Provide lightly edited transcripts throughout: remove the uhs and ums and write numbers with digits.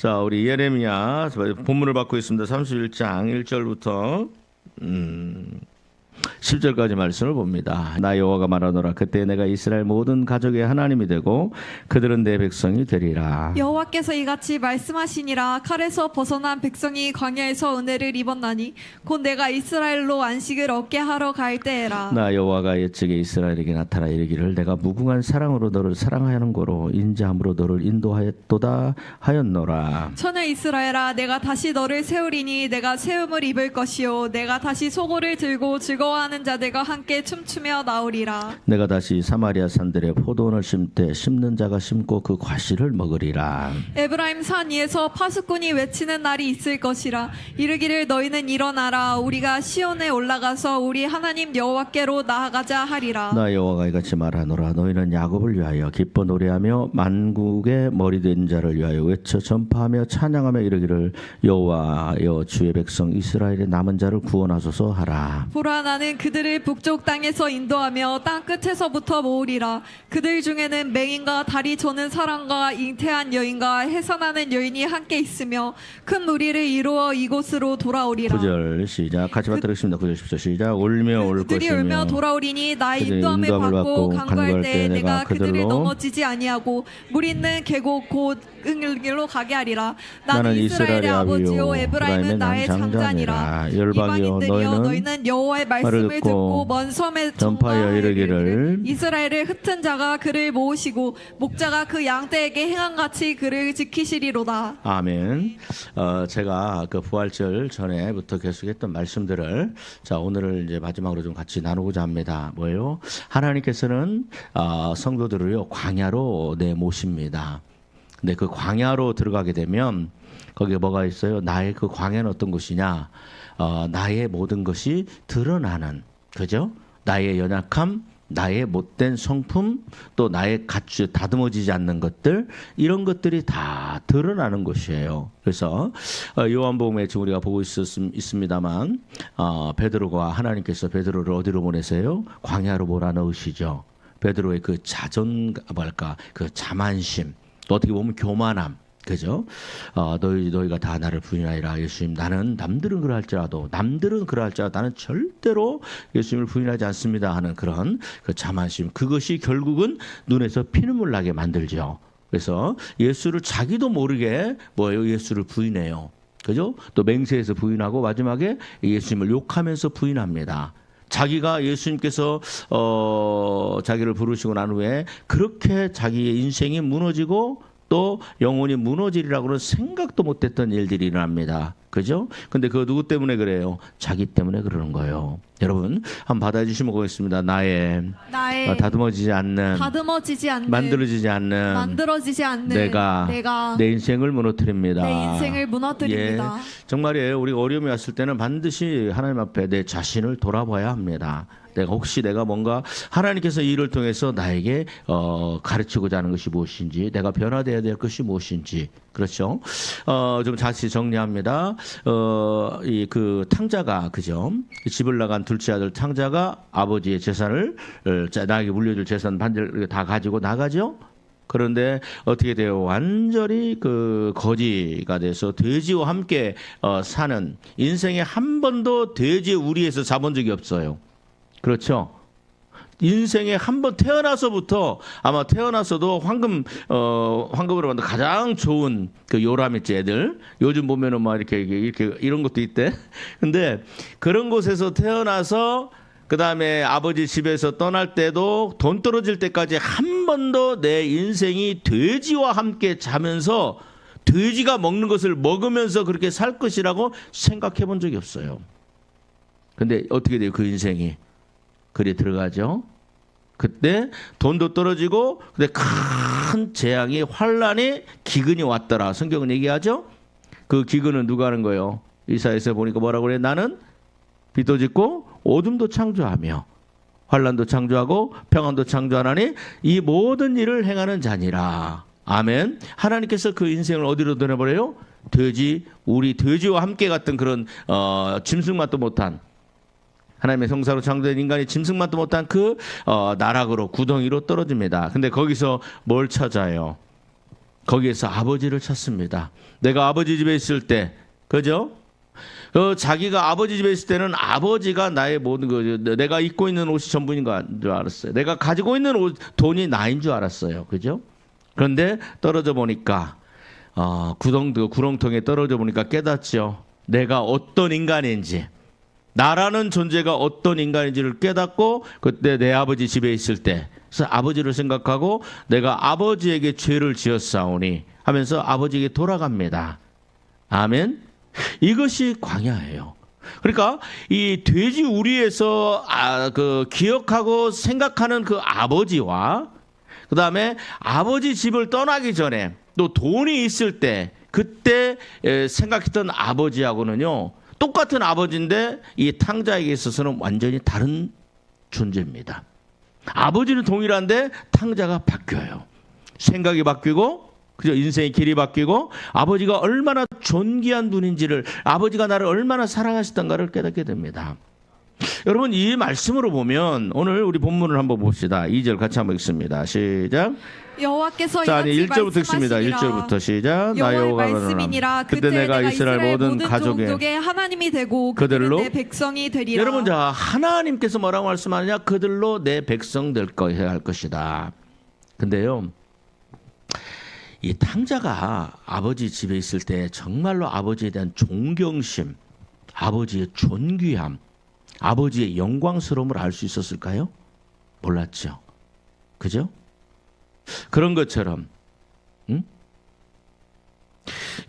자, 우리 예레미야 본문을 받고 있습니다. 31장 1절부터 10절까지 말씀을 봅니다. 나 여호와가 말하노라. 그때 내가 이스라엘 모든 가족의 하나님이 되고 그들은 내 백성이 되리라. 여호와께서 이같이 말씀하시니라. 칼에서 벗어난 백성이 광야에서 은혜를 입었나니 곧 내가 이스라엘로 안식을 얻게 하러 갈 때에라. 나 여호와가 옛적에 이스라엘에게 나타나 이르기를 내가 무궁한 사랑으로 너를 사랑하는 거로 인자함으로 너를 인도하였도다 하였노라. 천하 이스라엘아, 내가 다시 너를 세우리니 내가 세움을 입을 것이요 내가 다시 소고를 들고 즐거워하는 자들과 함께 춤추며 나오리라. 내가 다시 사마리아 산들에 포도원을 심되 심는 자가 심고 그 과실을 먹으리라. 에브라임 산 위에서 파수꾼이 외치는 날이 있을 것이라. 이르기를 너희는 일어나라. 우리가 시온에 올라가서 우리 하나님 여호와께로 나아가자 하리라. 나 여호와가 이같이 말하노라. 너희는 야곱을 위하여 기뻐 노래하며 만국의 머리된 자를 위하여 외쳐 전파하며 찬양하며 이르기를 여호와여 주의 백성 이스라엘의 남은 자를 구원하소서 하라. 보라, 나는 그들을 북쪽 땅에서 인도하며 땅 끝에서부터 모으리라. 그들 중에는 맹인과 다리 저는 사람과 잉태한 여인과 해산하는 여인이 함께 있으며 큰 무리를 이루어 이곳으로 돌아오리라. 9절 시작. 같이 받들으십니다. 9절 10절 시작. 울며 올 그들이 것이며 울며 돌아오리니 나의 그들의 인도함을 인도함을 받고 받고 간구할 때 내가 그들을 그들로 넘어지지 아니하고 물 있는 계곡 곧 응일로 가게 하리라. 나는 나는 이스라엘의 이스라엘의 아버지요 아비요 에브라임은 나의 장자니라. 열방이여 이방인들이여 너희는 너희는 여호와의 말씀을 듣고 먼 섬에 전파하여 전파하여 이르기를 이스라엘을 흩은 자가 그를 모으시고 목자가 그 양떼에게 행함같이 그를 지키시리로다. 아멘. 제가 그 부활절 전에부터 계속했던 말씀들을 자 오늘을 이제 마지막으로 좀 같이 나누고자 합니다. 뭐예요? 하나님께서는 성도들을요 광야로 내모십니다. 근데 그 광야로 들어가게 되면 거기에 뭐가 있어요? 나의 그 광야는 어떤 곳이냐? 나의 모든 것이 드러나는, 그죠? 나의 연약함, 나의 못된 성품, 또 나의 다듬어지지 않는 것들, 이런 것들이 다 드러나는 것이에요. 그래서 요한복음에 지금 우리가 보고 있습니다만 베드로가 하나님께서 베드로를 어디로 보내세요? 광야로 몰아넣으시죠. 베드로의 그 그 자만심, 또 어떻게 보면 교만함, 그죠? 너희가 다 나를 부인하리라. 예수님, 남들은 그럴지라도 나는 절대로 예수님을 부인하지 않습니다 하는 그런 그 자만심, 그것이 결국은 눈에서 피눈물 나게 만들죠. 그래서 예수를 자기도 모르게 예수를 부인해요. 그죠? 또 맹세해서 부인하고 마지막에 예수님을 욕하면서 부인합니다. 자기가 예수님께서 자기를 부르시고 난 후에 그렇게 자기의 인생이 무너지고 또 영혼이 무너지리라고는 생각도 못했던 일들이 일어납니다. 그죠? 근데 그거 누구 때문에 그래요? 자기 때문에 그러는 거예요. 여러분 한번 받아주시면 보겠습니다. 나의 다듬어지지 않는 만들어지지 않는 내가 내 인생을 무너뜨립니다. 예, 정말이에요. 우리가 어려움이 왔을 때는 반드시 하나님 앞에 내 자신을 돌아봐야 합니다. 내가 뭔가 하나님께서 이 일을 통해서 나에게 가르치고자 하는 것이 무엇인지, 내가 변화되어야 될 것이 무엇인지, 그렇죠? 좀 다시 정리합니다. 그 탕자가, 그죠? 집을 나간 둘째 아들 탕자가 아버지의 재산을 나에게 물려줄 재산 반절 다 가지고 나가죠. 그런데 어떻게 돼요? 완전히 그 거지가 돼서 돼지와 함께 사는, 인생에 한 번도 돼지의 우리에서 자본 적이 없어요. 그렇죠? 인생에 한 번 태어나서부터 아마 태어나서도 황금으로 만든 가장 좋은 그 요람일지 애들, 요즘 보면은 막 이렇게 이런 것도 있대. 근데 그런 곳에서 태어나서 그 다음에 아버지 집에서 떠날 때도 돈 떨어질 때까지 한 번도 내 인생이 돼지와 함께 자면서 돼지가 먹는 것을 먹으면서 그렇게 살 것이라고 생각해 본 적이 없어요. 근데 어떻게 돼요? 그 인생이 그리 들어가죠. 그때 돈도 떨어지고 근데 큰 재앙이, 환란이, 기근이 왔더라. 성경은 얘기하죠. 그 기근은 누가 하는 거예요? 이사야서 보니까 뭐라고 그래? 나는 빛도 짓고 어둠도 창조하며 환란도 창조하고 평안도 창조하나니 이 모든 일을 행하는 자니라. 아멘. 하나님께서 그 인생을 어디로 보내버려요? 우리 돼지와 함께 갔던 그런 짐승만도 못한, 하나님의 성사로 창조된 인간이 짐승만도 못한 그 나락으로, 구덩이로 떨어집니다. 근데 거기서 뭘 찾아요? 거기에서 아버지를 찾습니다. 내가 아버지 집에 있을 때, 그죠? 자기가 아버지 집에 있을 때는 아버지가 나의 모든 거, 내가 입고 있는 옷이 전부인 줄 알았어요. 내가 가지고 있는 돈이 나인 줄 알았어요. 그죠? 그런데 떨어져 보니까, 구렁텅이에 떨어져 보니까 깨닫죠. 내가 어떤 인간인지, 나라는 존재가 어떤 인간인지를 깨닫고, 그때 내 아버지 집에 있을 때, 그래서 아버지를 생각하고 내가 아버지에게 죄를 지었사오니 하면서 아버지에게 돌아갑니다. 아멘. 이것이 광야예요. 그러니까 이 돼지 우리에서 기억하고 생각하는 그 아버지와 그 다음에 아버지 집을 떠나기 전에 또 돈이 있을 때 그때 생각했던 아버지하고는요 똑같은 아버지인데 이 탕자에게 있어서는 완전히 다른 존재입니다. 아버지는 동일한데 탕자가 바뀌어요. 생각이 바뀌고 그죠? 인생의 길이 바뀌고 아버지가 얼마나 존귀한 분인지를 아버지가 나를 얼마나 사랑하시던가를 깨닫게 됩니다. 여러분 이 말씀으로 보면 오늘 우리 본문을 한번 봅시다. 2절 같이 한번 읽습니다. 시작. 여호와께서 자, 이같이 1절부터 읽습니다. 말씀하시니라. 1절부터 시작. 나 여호와의 여호와가 말씀이니라. 그때 내가 이스라엘 모든 가족의 종족의 하나님이 되고 그들로 그들은 내 백성이 되리라. 여러분 자 하나님께서 뭐라고 말씀하느냐? 그들로 내 백성 될 거야 할 것이다. 근데요. 이 탕자가 아버지 집에 있을 때 정말로 아버지에 대한 존경심, 아버지의 존귀함, 아버지의 영광스러움을 알 수 있었을까요? 몰랐죠. 그죠? 그런 것처럼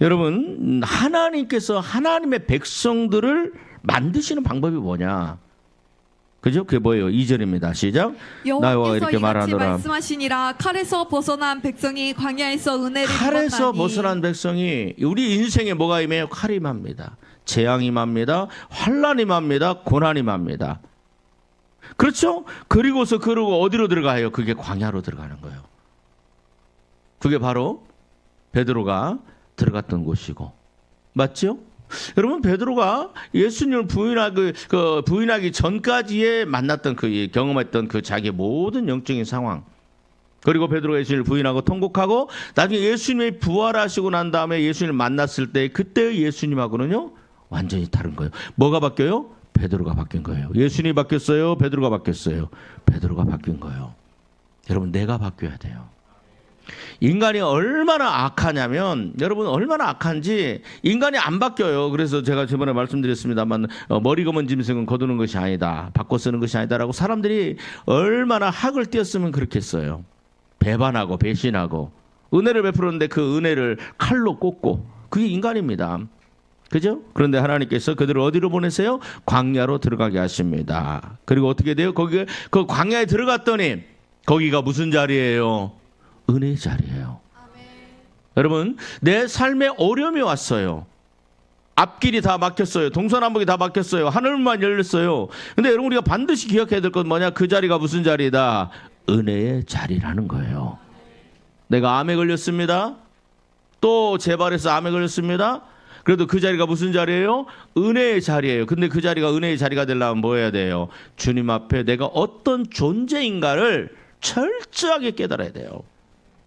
여러분 하나님께서 하나님의 백성들을 만드시는 방법이 뭐냐? 그죠? 그게 뭐예요? 2절입니다. 시작. 나와 이렇게 말하노라. 말씀하시니라. 칼에서 벗어난 백성이 광야에서 은혜를 칼에서 입었나니. 벗어난 백성이 우리 인생에 뭐가 임해요? 칼이 임합니다. 재앙이 임합니다. 환난이 임합니다. 고난이 임합니다. 그렇죠? 그리고서 그러고 어디로 들어가요? 그게 광야로 들어가는 거예요. 그게 바로 베드로가 들어갔던 곳이고. 맞죠? 여러분 베드로가 예수님을 부인하기 전까지에 만났던 경험했던 그 자기의 모든 영적인 상황 그리고 베드로가 예수님을 부인하고 통곡하고 나중에 예수님이 부활하시고 난 다음에 예수님을 만났을 때 그때의 예수님하고는요 완전히 다른 거예요. 뭐가 바뀌어요? 베드로가 바뀐 거예요. 예수님이 바뀌었어요? 베드로가 바뀌었어요? 베드로가 바뀐 거예요. 여러분 내가 바뀌어야 돼요. 인간이 얼마나 악하냐면 여러분 얼마나 악한지 인간이 안 바뀌어요. 그래서 제가 저번에 말씀드렸습니다만 머리 검은 짐승은 거두는 것이 아니다. 바꿔 쓰는 것이 아니다라고 사람들이 얼마나 학을 띄었으면 그렇게 했어요. 배반하고 배신하고 은혜를 베풀었는데 그 은혜를 칼로 꽂고 그게 인간입니다. 그죠? 그런데 하나님께서 그들을 어디로 보내세요? 광야로 들어가게 하십니다. 그리고 어떻게 돼요? 그 광야에 들어갔더니 거기가 무슨 자리예요? 은혜의 자리예요. 아멘. 여러분 내 삶에 어려움이 왔어요. 앞길이 다 막혔어요. 동서남북이 다 막혔어요. 하늘만 열렸어요. 근데 여러분 우리가 반드시 기억해야 될 건 뭐냐? 그 자리가 무슨 자리다? 은혜의 자리라는 거예요. 내가 암에 걸렸습니다. 또 재발해서 암에 걸렸습니다. 그래도 그 자리가 무슨 자리예요? 은혜의 자리예요. 근데 그 자리가 은혜의 자리가 되려면 뭐 해야 돼요? 주님 앞에 내가 어떤 존재인가를 철저하게 깨달아야 돼요.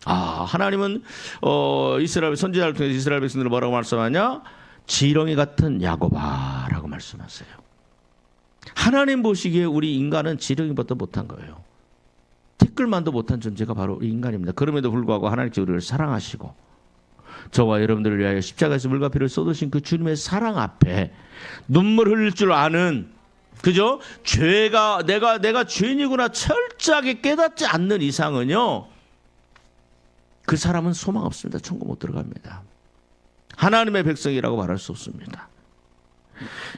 하나님은 이스라엘 선지자를 통해서 이스라엘 백성들을 뭐라고 말씀하냐? 지렁이 같은 야곱아라고 말씀하세요. 하나님 보시기에 우리 인간은 지렁이보다 못한 거예요. 티끌만도 못한 존재가 바로 인간입니다. 그럼에도 불구하고 하나님께서 우리를 사랑하시고 저와 여러분들을 위하여 십자가에서 물과 피를 쏟으신 그 주님의 사랑 앞에 눈물 흘릴 줄 아는 그죠? 죄가 내가 죄인이구나 철저하게 깨닫지 않는 이상은요. 그 사람은 소망 없습니다. 천국 못 들어갑니다. 하나님의 백성이라고 말할 수 없습니다.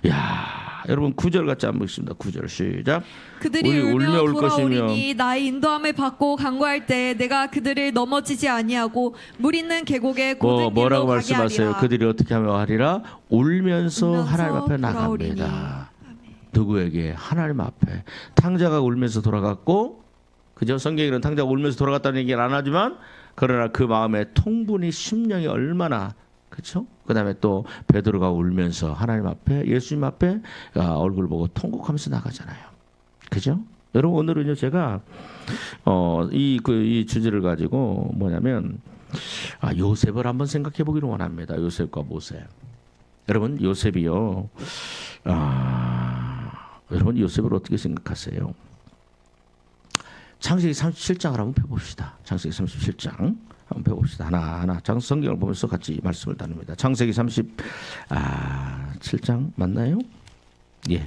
야, 여러분 9절 같이 한번 읽습니다. 9절 시작. 그들이 울며 돌아오리니 나의 인도함을 받고 간구할 때 내가 그들을 넘어지지 아니하고 물 있는 계곡에 고든 뭐라고 길로 가게 말씀하세요? 하리라. 그들이 어떻게 하며 하리라? 울면서 하나님 앞에 나갑니다. 누구에게? 하나님 앞에. 탕자가 울면서 돌아갔고 그죠? 성경에는 탕자가 울면서 돌아갔다는 얘기는 안 하지만 그러나 그 마음의 통분이 심령이 얼마나 그렇죠? 그다음에 또 베드로가 울면서 하나님 앞에 예수님 앞에 얼굴 보고 통곡하면서 나가잖아요. 그죠? 여러분 오늘은요 제가 이 주제를 가지고 뭐냐면 요셉을 한번 생각해 보기를 원합니다. 요셉과 모세. 여러분 요셉이요. 여러분 요셉을 어떻게 생각하세요? 창세기 37장을 한번 펴봅시다. 창세기 37장 한번 펴봅시다. 하나하나 성경을 보면서 같이 말씀을 나눕니다. 창세기 37장 맞나요? 예.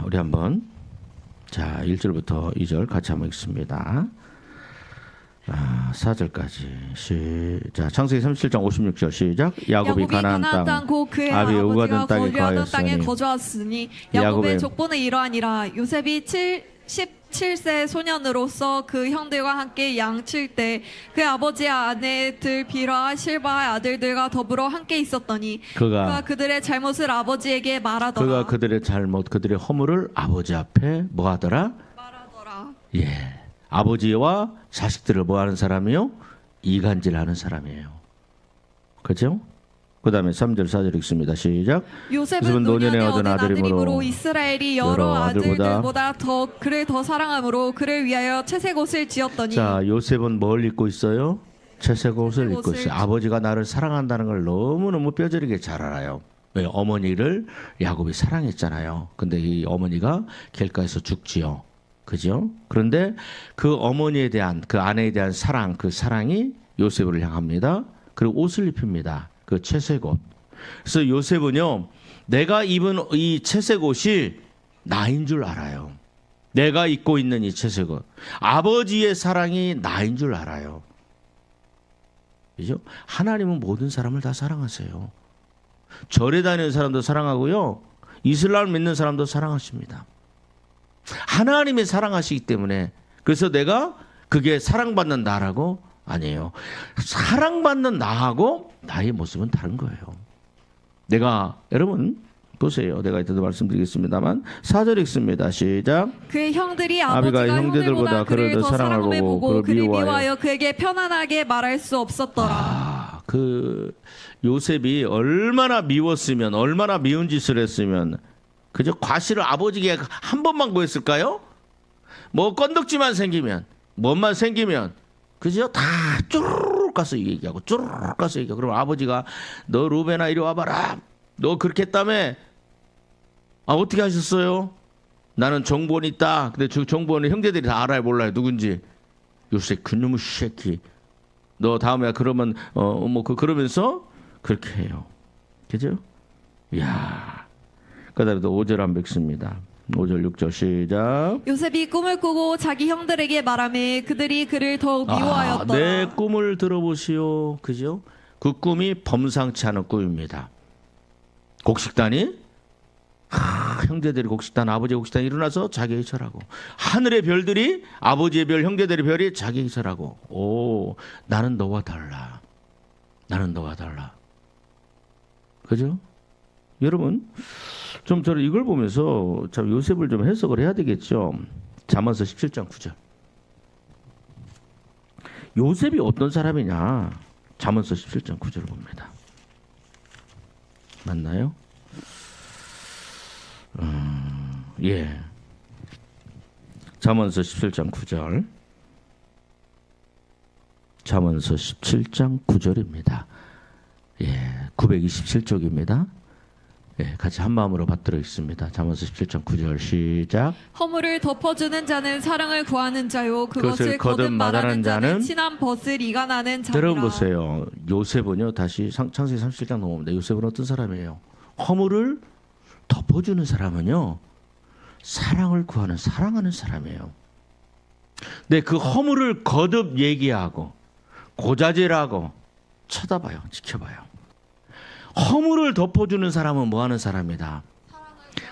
우리 한번 자 1절부터 2절 같이 한번 읽습니다. 4절까지 시작. 창세기 37장 56절 시작. 야곱이 가나안 땅 곧 그의 아비의 아버지가 우거하던 땅에 거류하던 땅에 거하였으니 거주하였으니 야곱의 야곱의 족보는 이러하니라. 요셉이 17세 소년으로서 그 형들과 함께 양칠 때 그 아버지의 아내들 비라 실바의 아들들과 더불어 함께 있었더니 그가 그들의 잘못을 아버지에게 말하더라. 그가 그들의 잘못 그들의 허물을 아버지 앞에 뭐 하더라? 말하더라. 예. 아버지와 자식들을 뭐 하는 사람이요? 이간질하는 사람이에요. 그렇죠? 그 다음에 3절 4절 읽습니다. 시작. 요셉은 노년에 얻은 아들이므로 이스라엘이 여러 아들들보다 그를 더 사랑함으로 그를 위하여 채색 옷을 지었더니. 자, 요셉은 뭘 입고 있어요? 채색 옷을 입고 있어요. 아버지가 나를 사랑한다는 걸 너무너무 뼈저리게 잘 알아요. 왜? 어머니를 야곱이 사랑했잖아요. 근데 이 어머니가 길가에서 죽지요. 그죠? 그런데 그 어머니에 대한 그 아내에 대한 사랑, 그 사랑이 요셉을 향합니다. 그리고 옷을 입힙니다. 그 채색 옷. 그래서 요셉은요, 내가 입은 이 채색 옷이 나인 줄 알아요. 내가 입고 있는 이 채색 옷. 아버지의 사랑이 나인 줄 알아요. 그죠? 하나님은 모든 사람을 다 사랑하세요. 절에 다니는 사람도 사랑하고요. 이슬람을 믿는 사람도 사랑하십니다. 하나님이 사랑하시기 때문에 그래서 내가 그게 사랑받는 나라고 아니에요. 사랑받는 나하고 나의 모습은 다른 거예요. 내가 여러분 보세요. 내가 이때도 말씀드리겠습니다만 4절 읽습니다. 시작. 그의 형들이 아버지가 형들보다 그를 더 사랑함을 보고 그를 미워하여 그에게 편안하게 말할 수 없었더라. 그 요셉이 얼마나 미웠으면 얼마나 미운 짓을 했으면 그저 과실을 아버지에게 한 번만 구했을까요? 뭐 건덕지만 생기면 뭐만 생기면 그죠? 다 쭈르륵 가서 얘기하고 쭈르륵 가서 얘기하고 그럼 아버지가 너 루벤아 이리 와봐라. 너 그렇게 했다며? 어떻게 하셨어요? 나는 정보원이 있다. 근데 저 정보원은 형제들이 다 알아요 몰라요 누군지. 요새 그놈의 새끼. 너 다음에 그러면 그러면서 그렇게 해요. 그죠? 이야. 그다음에 또 5절 한번 읽습니다. 5절 6절 시작. 요셉이 꿈을 꾸고 자기 형들에게 말하매 그들이 그를 더욱 미워하였더라. 내 꿈을 들어보시오. 그죠? 그 꿈이 범상치 않은 꿈입니다. 곡식단이 형제들이 곡식단 아버지의 곡식단이 일어나서 자기의 절하고 하늘의 별들이 아버지의 별 형제들의 별이 자기의 절하고 오 나는 너와 달라. 나는 너와 달라. 그죠? 여러분 좀 저는 이걸 보면서 참 요셉을 좀 해석을 해야 되겠죠. 잠언서 17장 9절. 요셉이 어떤 사람이냐? 잠언서 17장 9절을 봅니다. 맞나요? 예. 잠언서 17장 9절. 잠언서 17장 9절입니다. 예, 927쪽입니다. 예, 같이 한 마음으로 받들어 있습니다. 잠언서 17장 9절 시작. 허물을 덮어주는 자는 사랑을 구하는 자요 그것을 거듭 말하는 자는 친한 벗을 이간하는 자니라. 여러분 보세요. 요셉은요. 다시 창세기 37장 넘어옵니다. 요셉은 어떤 사람이에요? 허물을 덮어주는 사람은요. 사랑을 구하는 사랑하는 사람이에요. 근데 그 허물을 거듭 얘기하고 고자질하고 쳐다봐요. 지켜봐요. 허물을 덮어주는 사람은 뭐하는 사람이다.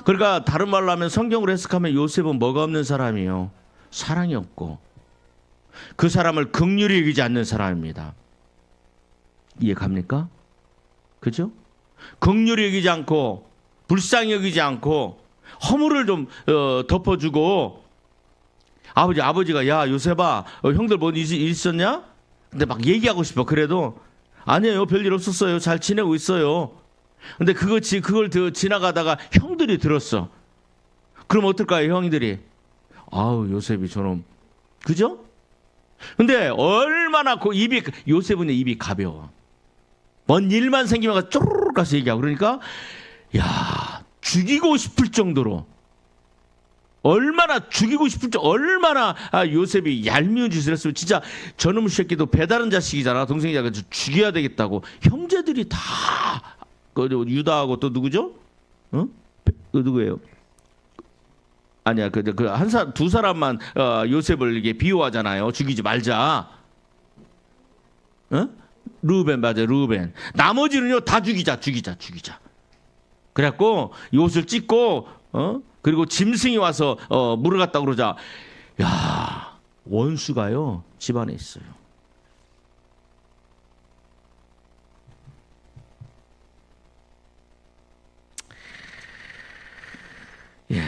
그러니까 다른 말로 하면 성경으로 해석하면 요셉은 뭐가 없는 사람이요. 사랑이 없고 그 사람을 긍휼히 여기지 않는 사람입니다. 이해 갑니까? 그죠? 긍휼히 여기지 않고 불쌍히 여기지 않고 허물을 좀 덮어주고 아버지가 야 요셉아 형들 뭐 있었냐? 근데 막 얘기하고 싶어. 그래도 아니에요. 별일 없었어요. 잘 지내고 있어요. 근데 그걸 지나가다가 형들이 들었어. 그럼 어떨까요? 형들이. 아우 요셉이 저놈. 그죠? 근데 얼마나 요셉은 입이 가벼워. 뭔 일만 생기면 쪼르륵 가서 얘기하고 그러니까 야, 죽이고 싶을 정도로 얼마나 죽이고 싶을 정 얼마나 요셉이 얄미운 짓을 했으면 진짜 저놈의 새끼도 배다른 자식이잖아. 동생이잖아. 죽여야 되겠다고. 형제들이 다 유다하고 또 누구죠? 어? 누구예요? 아니야. 두 사람만 요셉을 이게 비호하잖아요. 죽이지 말자. 어? 루벤 맞아. 루벤. 나머지는요 다 죽이자. 그래갖고 이 옷을 찢고 그리고 짐승이 와서 물을 갖다 그러자. 야, 원수가요 집안에 있어요. 예.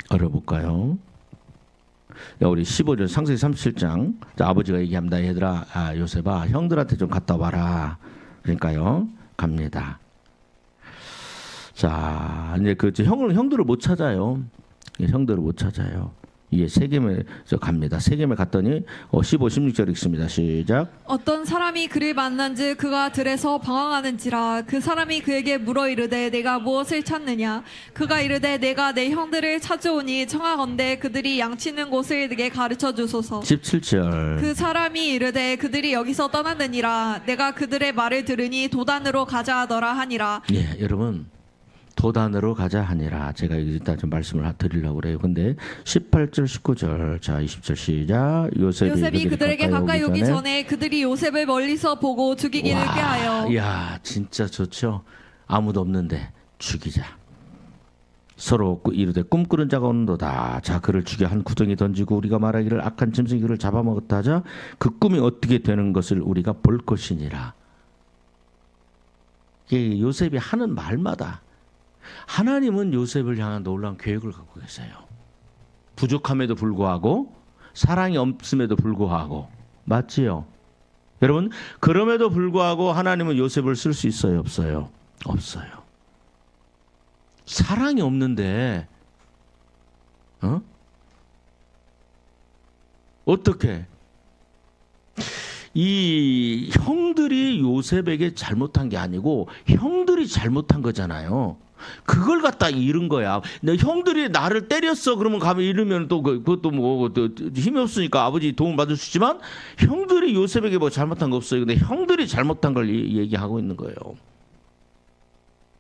어려볼까요? 우리 15절 상세히 37장. 자, 아버지가 얘기합니다. 얘들아, 요셉아, 형들한테 좀 갔다 와라. 그러니까요, 갑니다. 자, 이제 형들을 못 찾아요. 형들을 못 찾아요. 예, 세겜에 갑니다. 세겜에 갔더니 15, 16절 읽습니다. 시작. 어떤 사람이 그를 만난즉 그가 들에서 방황하는지라 그 사람이 그에게 물어 이르되 내가 무엇을 찾느냐 그가 이르되 내가 내 형들을 찾아오니 청하건대 그들이 양치는 곳을 내게 가르쳐 주소서. 17절. 그 사람이 이르되 그들이 여기서 떠났느니라 내가 그들의 말을 들으니 도단으로 가자 하더라 하니라. 예, 여러분 도단으로 가자 하니라. 제가 일단 좀 말씀을 드리려고 그래요. 근데 18절, 19절, 자 20절 시작. 요셉이 그들에게 가까이 오기 전에 그들이 요셉을 멀리서 보고 죽이기를 꾀하여. 야, 진짜 좋죠. 아무도 없는데 죽이자. 서로 이르되 꿈꾸는 자가 오는도다. 자, 그를 죽여 한 구덩이 던지고 우리가 말하기를 악한 짐승이 그를 잡아먹었다 하자 그 꿈이 어떻게 되는 것을 우리가 볼 것이니라. 이게 요셉이 하는 말마다 하나님은 요셉을 향한 놀라운 계획을 갖고 계세요. 부족함에도 불구하고 사랑이 없음에도 불구하고 맞지요? 여러분 그럼에도 불구하고 하나님은 요셉을 쓸 수 있어요? 없어요? 없어요. 사랑이 없는데 어떻게 이 형들이 요셉에게 잘못한 게 아니고 형들이 잘못한 거잖아요. 그걸 갖다 잃은 거야. 내 형들이 나를 때렸어. 그러면 가면 잃으면 또 그것도 뭐 또 힘이 없으니까 아버지 도움 받을 수 있지만 형들이 요셉에게 뭐 잘못한 거 없어요. 근데 형들이 잘못한 걸 얘기하고 있는 거예요.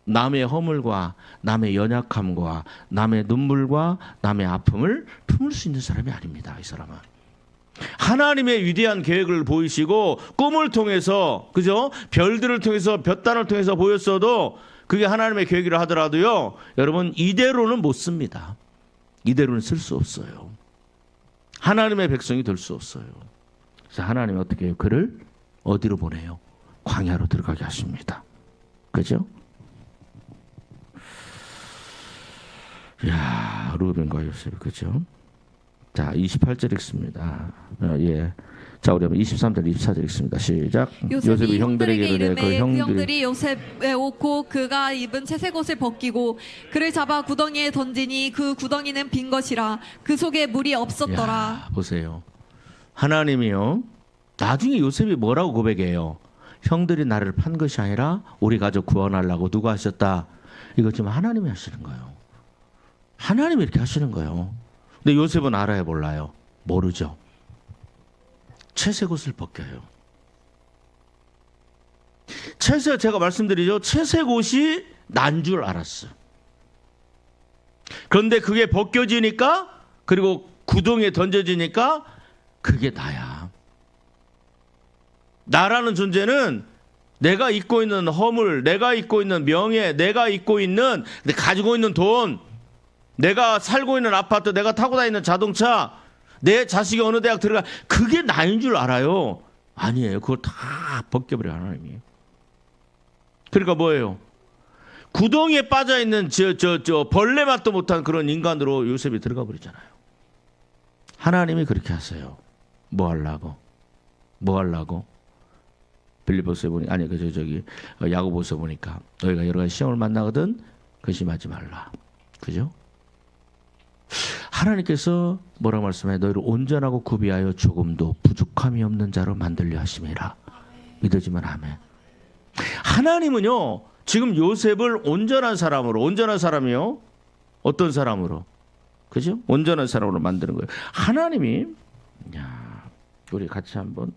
남의 허물과 남의 연약함과 남의 눈물과 남의 아픔을 품을 수 있는 사람이 아닙니다. 이 사람은. 하나님의 위대한 계획을 보이시고 꿈을 통해서 그죠? 별들을 통해서 볕단을 통해서 보였어도 그게 하나님의 계획이라 하더라도요. 여러분 이대로는 못 씁니다. 이대로는 쓸 수 없어요. 하나님의 백성이 될 수 없어요. 그래서 하나님이 어떻게 해요? 그를 어디로 보내요? 광야로 들어가게 하십니다. 그죠? 야, 루벤과 요셉 그죠? 자, 28절 읽습니다. 예. 자, 우리 한번 23절, 24절 읽습니다. 시작. 요셉이 형들에게 이르매 그 형들이 요셉의 옷고 그가 입은 채색 옷을 벗기고 그를 잡아 구덩이에 던지니 그 구덩이는 빈 것이라 그 속에 물이 없었더라. 야, 보세요. 하나님이요. 나중에 요셉이 뭐라고 고백해요? 형들이 나를 판 것이 아니라 우리 가족 구원하려고 누가 하셨다. 이거 지금 하나님이 하시는 거예요. 하나님이 이렇게 하시는 거예요. 근데 요셉은 알아요, 몰라요? 모르죠. 채색 옷을 벗겨요. 제가 말씀드리죠. 채색 옷이 난 줄 알았어. 그런데 그게 벗겨지니까 그리고 구덩이에 던져지니까 그게 나야. 나라는 존재는 내가 입고 있는 허물, 내가 입고 있는 명예, 내가 입고 있는 가지고 있는 돈, 내가 살고 있는 아파트, 내가 타고 다니는 자동차, 내 자식이 어느 대학 들어가 그게 나인 줄 알아요. 아니에요. 그걸 다 벗겨버려요 하나님이. 그러니까 뭐예요? 구덩이에 빠져있는 벌레 맛도 못한 그런 인간으로 요셉이 들어가 버리잖아요. 하나님이 그렇게 하세요. 뭐 하려고? 빌립보서에 보니 아니 야고보서 보니까 너희가 여러 가지 시험을 만나거든 근심하지 말라. 그죠? 하나님께서 뭐라고 말씀해? 너희를 온전하고 구비하여 조금도 부족함이 없는 자로 만들려 하심이라. 믿어지면 아멘. 하나님은요, 지금 요셉을 온전한 사람으로, 온전한 사람이요, 어떤 사람으로, 그죠? 온전한 사람으로 만드는 거예요. 하나님이, 야, 우리 같이 한번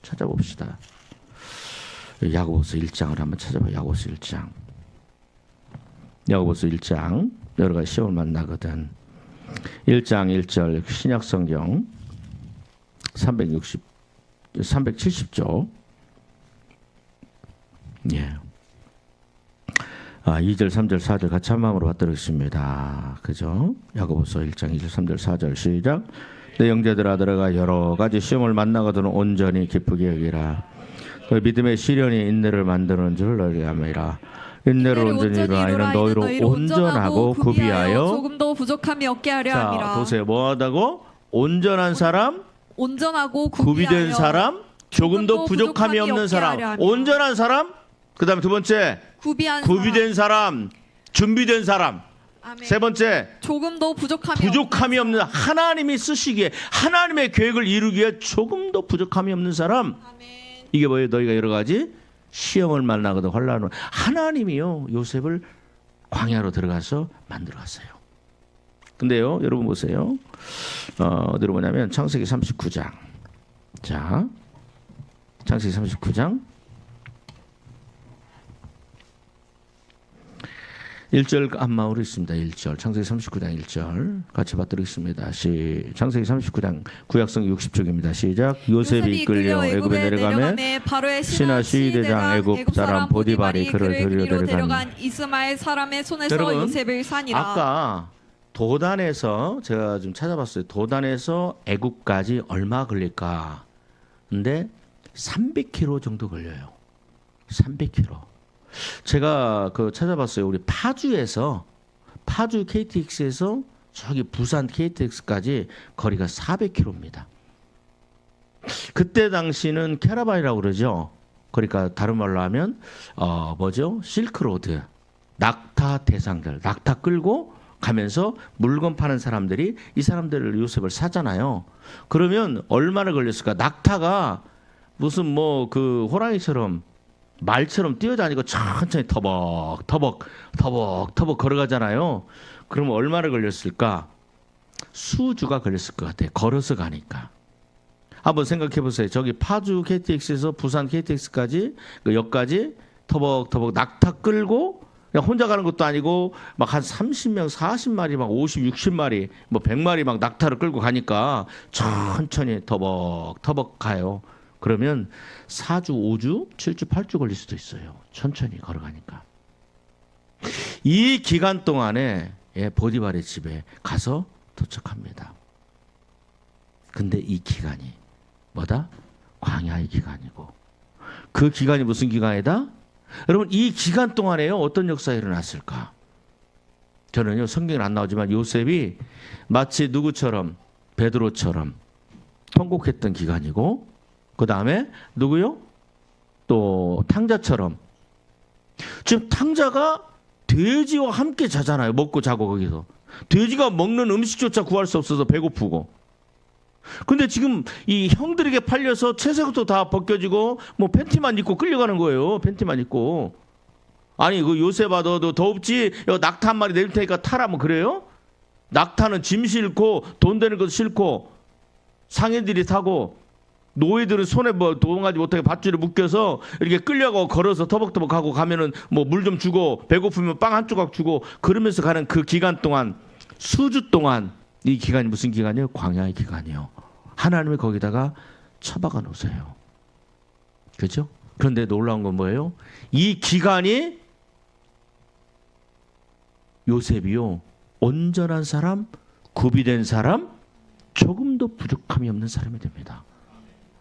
찾아봅시다. 야고보서 1장을 한번 찾아봐. 야고보서 1장. 야고보서 1장 여러 가지 시험을 만나거든. 1장 1절 신약 성경 370조. 예. 2절, 3절, 4절 같이 한 마음으로 받들겠습니다. 그죠? 야고보서 1장 2절, 3절, 4절 시작. 내 형제들아 들어가 여러 가지 시험을 만나거든 온전히 기쁘게 여기라. 그 믿음의 시련이 인내를 만드는 줄 너희가 알미라. 인내를 온전히 이루하이는 너희로 온전하고 구비하여 조금도 부족함이 없게 하려 함이라. 자, 보세요. 뭐하다고? 온전한 사람, 온전하고 구비된 사람, 조금도 부족함이 없는 사람, 온전한 사람, 그 다음에 두 번째 구비된 사람, 준비된 사람, 아멘. 세 번째 조금도 부족함이 없는, 하나님이 쓰시기에, 하나님의 계획을 이루기에 조금도 부족함이 없는 사람. 아멘. 이게 뭐예요? 너희가 여러 가지 시험을 만나거든 환난을. 하나님이요, 요셉을 광야로 들어가서 만들어 갔어요. 근데요, 여러분 보세요. 어디로 보냐면 창세기 39장. 자, 창세기 39장 1절 한마음으로 있습니다. 1절. 창세기 39장 1절 같이 받들겠습니다. 창세기 39장 구약성 60쪽입니다. 시작. 요셉이 이끌려 애굽에 내려가매 바로의 신하 시대장 애굽 사람 보디발이 그를 데리러 데려간 이스마엘 사람의 손에서 여러분, 요셉을 산이라. 아까 도단에서 제가 좀 찾아봤어요. 도단에서 애굽까지 얼마 걸릴까? 근데 300km 정도 걸려요. 300km. 제가 그 찾아봤어요. 우리 파주 KTX에서 저기 부산 KTX까지 거리가 400km입니다. 그때 당시는 캐러반이라고 그러죠. 그러니까 다른 말로 하면 뭐죠? 실크로드, 낙타 대상들, 낙타 끌고 가면서 물건 파는 사람들이 이 사람들을 요셉을 사잖아요. 그러면 얼마나 걸렸을까? 낙타가 무슨 뭐 그 호랑이처럼 말처럼 뛰어다니고 천천히 터벅터벅 걸어가잖아요. 그러면 얼마나 걸렸을까? 수주가 걸렸을 것 같아요. 걸어서 가니까. 한번 생각해 보세요. 저기 파주 KTX에서 부산 KTX까지 그 역까지 터벅터벅 낙타 끌고 그냥 혼자 가는 것도 아니고 막 한 30명, 40마리, 막 50, 60마리, 뭐 100마리 막 낙타를 끌고 가니까 천천히 터벅터벅 가요. 그러면 4주, 5주, 7주, 8주 걸릴 수도 있어요. 천천히 걸어가니까. 이 기간 동안에 보디발의 집에 가서 도착합니다. 근데 이 기간이 뭐다? 광야의 기간이고. 그 기간이 무슨 기간이다? 여러분, 이 기간 동안에요, 어떤 역사가 일어났을까? 저는요, 성경에 안 나오지만 요셉이 마치 누구처럼? 베드로처럼 통곡했던 기간이고, 그 다음에 누구요? 또 탕자처럼. 지금 탕자가 돼지와 함께 자잖아요. 먹고 자고 거기서. 돼지가 먹는 음식조차 구할 수 없어서 배고프고. 근데 지금 이 형들에게 팔려서 채색도 다 벗겨지고 뭐 팬티만 입고 끌려가는 거예요. 팬티만 입고. 아니 그 요셉아 너도 더웁지? 낙타 한 마리 내릴 테니까 타라 뭐 그래요? 낙타는 짐 싣고 돈 되는 것도 싣고 상인들이 타고 노예들은 손에 뭐 도망가지 못하게 밧줄에 묶여서 이렇게 끌려가고 걸어서 터벅터벅 하고 가면은 뭐 물 좀 주고 배고프면 빵 한 조각 주고 그러면서 가는 그 기간 동안 수주 동안 이 기간이 무슨 기간이에요? 광야의 기간이요. 하나님이 거기다가 처박아 놓으세요. 그렇죠? 그런데 놀라운 건 뭐예요? 이 기간이 요셉이요. 온전한 사람, 구비된 사람, 조금도 부족함이 없는 사람이 됩니다.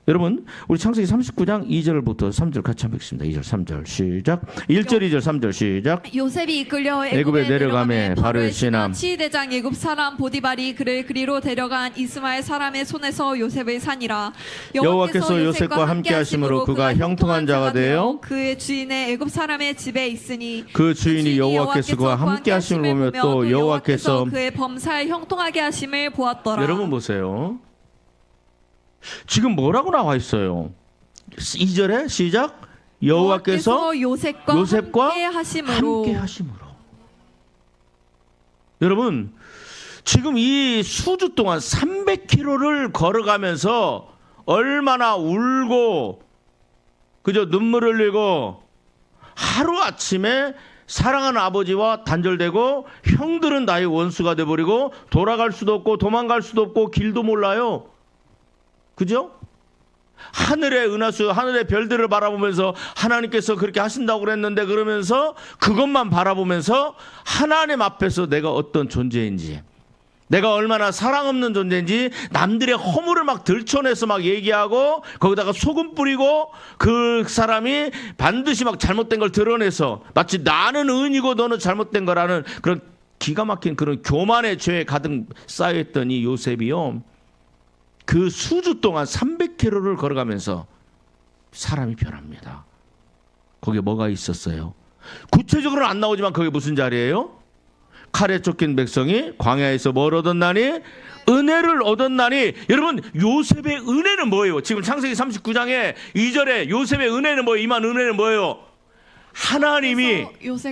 여러분 우리 창세기 39장 2절부터 3절 같이 한번 읽습니다. 2절 3절 시작. 1절 2절 3절 시작. 요셉이 이끌려 애굽에 애굽에 내려가매 내려가매 바로의 바로의 신함 치대장 애굽 사람 보디발이 그를 그리로 데려간 이스마엘 사람의 손에서 요셉을 산이라. 여호와께서 요셉과 함께 하심으로 그가 형통한 자가 되어 그의 주인의 애굽 사람의 집에 있으니 그 주인이 여호와께서 그와 함께 하심을 보며 또 여호와께서 그의 범사에 형통하게 하심을 보았더라. 여러분 보세요. 지금 뭐라고 나와 있어요? 2절에 시작. 여호와께서 요셉과 함께 하심으로. 여러분 지금 이 수주 동안 300km를 걸어가면서 얼마나 울고 그저 눈물 흘리고 하루아침에 사랑하는 아버지와 단절되고 형들은 나의 원수가 돼버리고 돌아갈 수도 없고 도망갈 수도 없고 길도 몰라요. 그죠? 하늘의 은하수, 하늘의 별들을 바라보면서 하나님께서 그렇게 하신다고 그랬는데 그러면서 그것만 바라보면서 하나님 앞에서 내가 어떤 존재인지, 내가 얼마나 사랑 없는 존재인지 남들의 허물을 막 들춰내서 막 얘기하고 거기다가 소금 뿌리고 그 사람이 반드시 막 잘못된 걸 드러내서 마치 나는 의인이고 너는 잘못된 거라는 그런 기가 막힌 그런 교만의 죄에 가득 쌓여있던 이 요셉이요. 그 수주 동안 300km를 걸어가면서 사람이 변합니다. 거기에 뭐가 있었어요? 구체적으로는 안 나오지만 그게 무슨 자리예요? 칼에 쫓긴 백성이 광야에서 뭘 얻었나니? 은혜를 얻었나니. 여러분 요셉의 은혜는 뭐예요? 지금 창세기 39장에 2절에 요셉의 은혜는 뭐예요? 임한 은혜는 뭐예요? 하나님이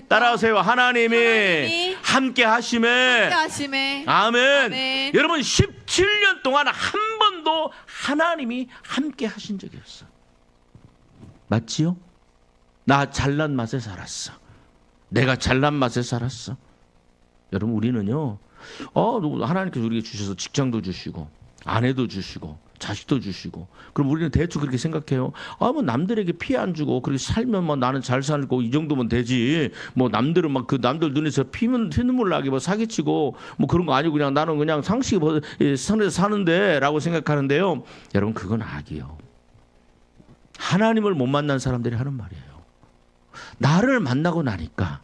따라하세요. 하나님이 함께 하심에. 아멘. 여러분 17년 동안 한 번도 하나님이 함께 하신 적이 없어. 맞지요? 나 잘난 맛에 살았어. 내가 잘난 맛에 살았어. 여러분 우리는요. 하나님께서 우리에게 주셔서 직장도 주시고 아내도 주시고 자식도 주시고 그럼 우리는 대충 그렇게 생각해요. 뭐 남들에게 피해 안 주고 그렇게 살면 뭐 나는 잘 살고 이 정도면 되지. 뭐 남들은 막 그 남들 눈에서 피눈물 나게 뭐 사기치고 뭐 그런 거 아니고 그냥 나는 그냥 상식이 선에서 사는데라고 생각하는데요. 여러분 그건 악이요. 하나님을 못 만난 사람들이 하는 말이에요. 나를 만나고 나니까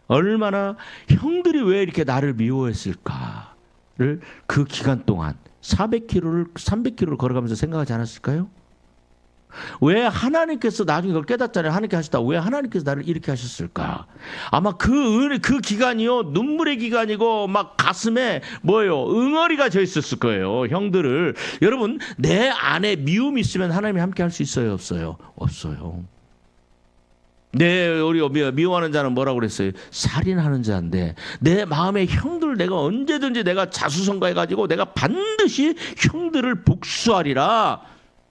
얼마나 형들이 왜 이렇게 나를 미워했을까를 그 기간 동안 300km를 걸어가면서 생각하지 않았을까요? 왜 하나님께서 나중에 그걸 깨닫잖아요. 하나님께 하셨다. 왜 하나님께서 나를 이렇게 하셨을까? 아마 그 기간이요. 눈물의 기간이고 막 가슴에 응어리가 져 있었을 거예요. 형들을. 여러분 내 안에 미움이 있으면 하나님이 함께 할 수 있어요? 없어요? 없어요. 우리 미워하는 자는 뭐라고 그랬어요? 살인하는 자인데 내 마음의 형들 내가 언제든지 내가 자수성가해가지고 내가 반드시 형들을 복수하리라.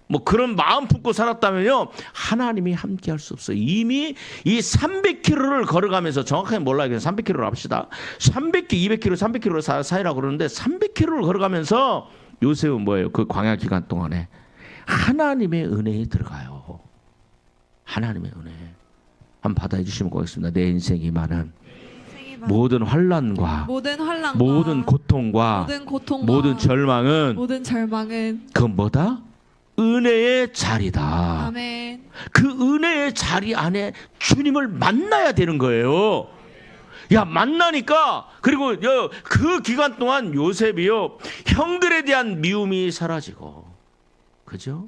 뭐 그런 마음 품고 살았다면요 하나님이 함께 할 수 없어요. 이미 이 300km를 걸어가면서 정확하게 몰라요. 300km를 합시다. 300km, 200km, 300km 사이라고 그러는데 300km를 걸어가면서 요셉은 뭐예요? 그 광야 기간 동안에 하나님의 은혜에 들어가요. 하나님의 은혜. 한번 받아해 주시면 고맙습니다. 내 인생이 많은 모든 환난과 모든 고통과 모든 절망은 그건 뭐다? 은혜의 자리다. 아멘. 그 은혜의 자리 안에 주님을 만나야 되는 거예요. 야 만나니까 그리고 그 기간 동안 요셉이요 형들에 대한 미움이 사라지고 그죠?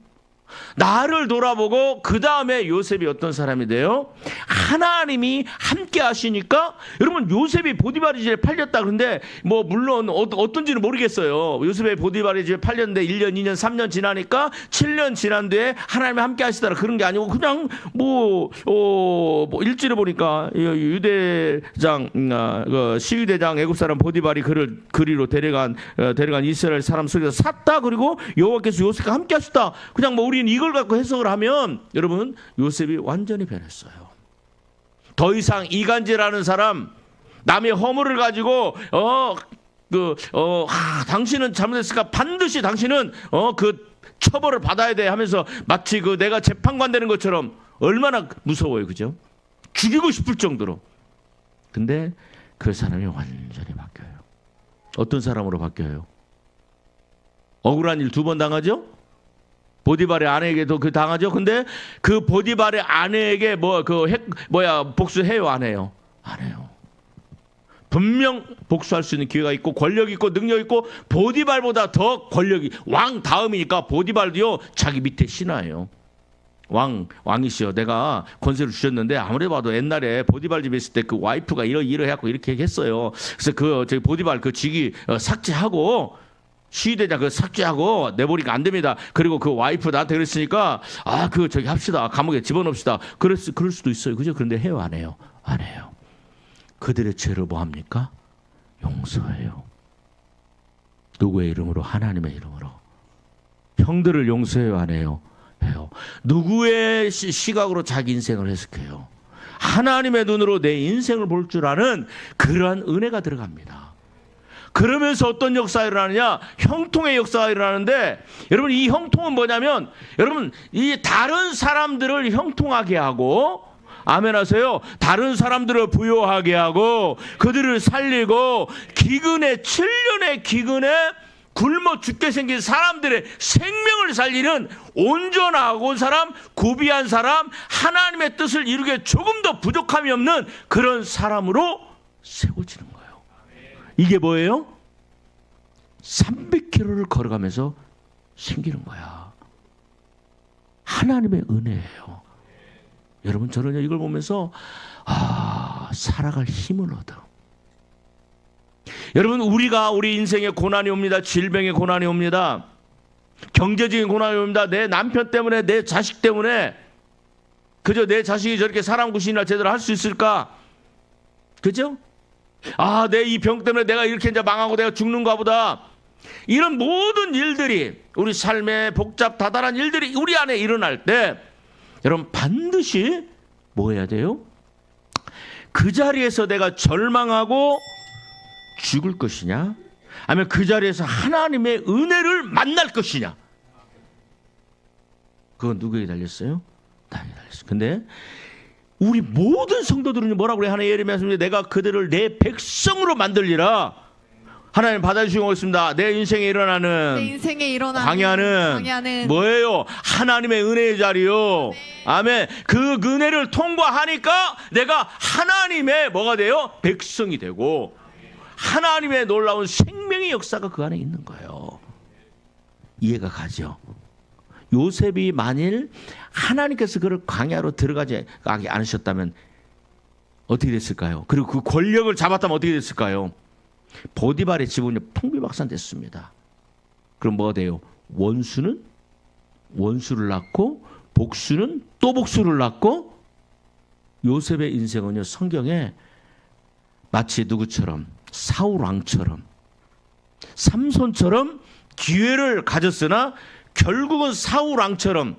나를 돌아보고 그 다음에 요셉이 어떤 사람이 돼요? 하나님이 함께 하시니까 여러분 요셉이 보디발의 집에 팔렸다 그런데 뭐 물론 어떤지는 모르겠어요. 요셉의 보디발의 집에 팔렸는데 1년, 2년, 3년 지나니까 7년 지난 뒤에 하나님이 함께 하시더라 그런 게 아니고 그냥 일절에 보니까 유대장 시위대장 애굽 사람 보디발이 그를 그리로 데려간 이스라엘 사람 속에서 샀다. 그리고 여호와께서 요셉과 함께 하셨다. 그냥 우리는 이걸 갖고 해석을 하면 여러분 요셉이 완전히 변했어요. 더 이상 이간질하는 사람, 남의 허물을 가지고 당신은 잘못했으니까 반드시 당신은 그 처벌을 받아야 돼 하면서 마치 내가 재판관 되는 것처럼 얼마나 무서워요, 그죠? 죽이고 싶을 정도로. 근데 그 사람이 완전히 바뀌어요. 어떤 사람으로 바뀌어요? 억울한 일 2번 당하죠? 보디발의 아내에게도 그 당하죠. 근데 그 보디발의 아내에게 복수해요, 안 해요? 안 해요. 분명 복수할 수 있는 기회가 있고 권력 있고 능력 있고 보디발보다 더 권력이 왕 다음이니까 보디발도요 자기 밑에 신하예요. 왕이시여, 내가 권세를 주셨는데 아무리 봐도 옛날에 보디발 집에 있을 때 그 와이프가 이러해갖고 이렇게 했어요. 그래서 저기 보디발 그 직위 삭제하고 시위대장 그 삭제하고 내버리가 안 됩니다. 그리고 그 와이프 나한테 그랬으니까 저기 합시다. 감옥에 집어넣읍시다. 그럴 수도 있어요. 그죠? 그런데 해요, 안 해요? 안 해요. 그들의 죄를 뭐 합니까? 용서해요. 누구의 이름으로? 하나님의 이름으로. 형들을 용서해요, 안 해요? 해요. 누구의 시각으로 자기 인생을 해석해요? 하나님의 눈으로 내 인생을 볼 줄 아는 그러한 은혜가 들어갑니다. 그러면서 어떤 역사가 일어나느냐? 형통의 역사가 일어나는데, 여러분 이 형통은 뭐냐면, 여러분 이 다른 사람들을 형통하게 하고, 아멘 하세요. 다른 사람들을 부요하게 하고 그들을 살리고 7년의 기근에 굶어 죽게 생긴 사람들의 생명을 살리는 온전하고 사람, 구비한 사람, 하나님의 뜻을 이루기에 조금 더 부족함이 없는 그런 사람으로 세워지는 거예요. 이게 뭐예요? 300km를 걸어가면서 생기는 거야. 하나님의 은혜예요. 여러분, 저는 이걸 보면서 살아갈 힘을 얻어. 여러분, 우리 인생에 고난이 옵니다. 질병의 고난이 옵니다. 경제적인 고난이 옵니다. 내 남편 때문에, 내 자식 때문에. 그저 내 자식이 저렇게 사람 구실이나 제대로 할 수 있을까? 그죠? 내 이 병 때문에 내가 이렇게 이제 망하고 내가 죽는가 보다. 이런 모든 일들이, 우리 삶의 복잡다단한 일들이 우리 안에 일어날 때, 여러분 반드시 뭐 해야 돼요? 그 자리에서 내가 절망하고 죽을 것이냐, 아니면 그 자리에서 하나님의 은혜를 만날 것이냐. 그건 누구에게 달렸어요? 나에게 달렸어요. 근데 우리 모든 성도들은 뭐라고 그래? 하나님 예레미야 말씀에 내가 그들을 내 백성으로 만들리라. 하나님 받아주시고 있습니다. 내 인생에 일어나는 광야는 뭐예요? 하나님의 은혜의 자리요. 네. 아멘. 그 은혜를 통과하니까 내가 하나님의 뭐가 돼요? 백성이 되고 하나님의 놀라운 생명의 역사가 그 안에 있는 거예요. 이해가 가죠? 요셉이 만일 하나님께서 그를 광야로 들어가지 않으셨다면 어떻게 됐을까요? 그리고 그 권력을 잡았다면 어떻게 됐을까요? 보디발의 집은 풍비박산됐습니다. 그럼 뭐가 돼요? 원수는 원수를 낳고 복수는 또 복수를 낳고, 요셉의 인생은요 성경에 마치 누구처럼, 사울 왕처럼, 삼손처럼 기회를 가졌으나 결국은 사울 왕처럼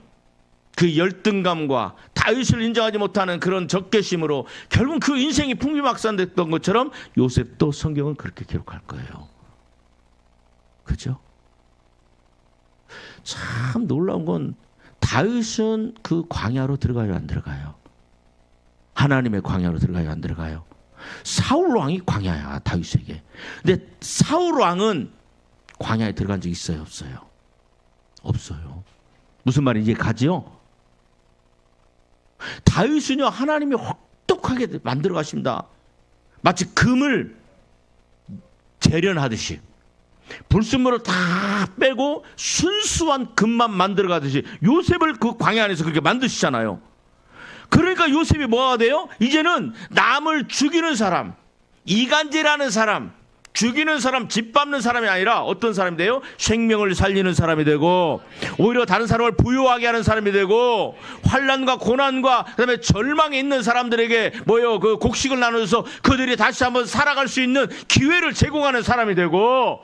그 열등감과 다윗을 인정하지 못하는 그런 적개심으로 결국 그 인생이 풍비박산됐던 것처럼 요셉도 성경은 그렇게 기록할 거예요. 그죠? 참 놀라운 건 다윗은 그 광야로 들어가요, 안 들어가요? 하나님의 광야로 들어가요, 안 들어가요? 사울 왕이 광야야, 다윗에게. 근데 사울 왕은 광야에 들어간 적 있어요, 없어요? 없어요. 무슨 말인지 이해가지요? 다윗은요 하나님이 혹독하게 만들어 가십니다. 마치 금을 재련하듯이 불순물을 다 빼고 순수한 금만 만들어 가듯이 요셉을 그 광야 안에서 그렇게 만드시잖아요. 그러니까 요셉이 뭐가 돼요? 이제는 남을 죽이는 사람, 이간질하는 사람, 죽이는 사람, 짓밟는 사람이 아니라 어떤 사람이 돼요? 생명을 살리는 사람이 되고, 오히려 다른 사람을 부유하게 하는 사람이 되고, 환난과 고난과 그다음에 절망에 있는 사람들에게 그 곡식을 나눠줘서 그들이 다시 한번 살아갈 수 있는 기회를 제공하는 사람이 되고,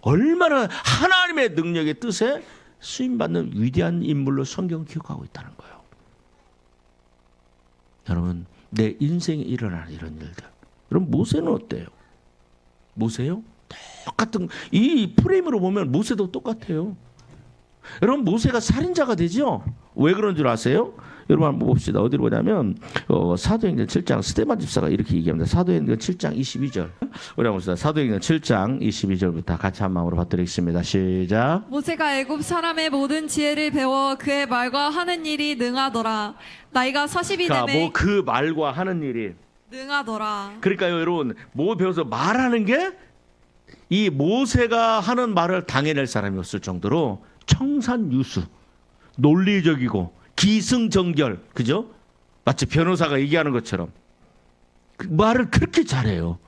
얼마나 하나님의 능력의 뜻에 쓰임받는 위대한 인물로 성경을 기록하고 있다는 거예요. 여러분, 내 인생에 일어나는 이런 일들. 여러분, 모세는 어때요? 모세요? 똑같은, 이 프레임으로 보면 모세도 똑같아요. 여러분, 모세가 살인자가 되죠? 왜 그런 줄 아세요? 여러분 한번 봅시다. 어디로 보냐면 사도행전 7장 스데반 집사가 이렇게 얘기합니다. 사도행전 7장 22절. 우리 한번 봅시다. 사도행전 7장 22절부터 같이 한 마음으로 받드리겠습니다. 시작. 모세가 애굽 사람의 모든 지혜를 배워 그의 말과 하는 일이 능하더라. 나이가 40이 그러니까 되매 뭐 그 말과 하는 일이 능하더라. 그러니까요, 여러분 뭐 배워서 말하는 게 이 모세가 하는 말을 당해낼 사람이 없을 정도로 청산유수, 논리적이고 기승전결, 그죠? 마치 변호사가 얘기하는 것처럼 그 말을 그렇게 잘해요.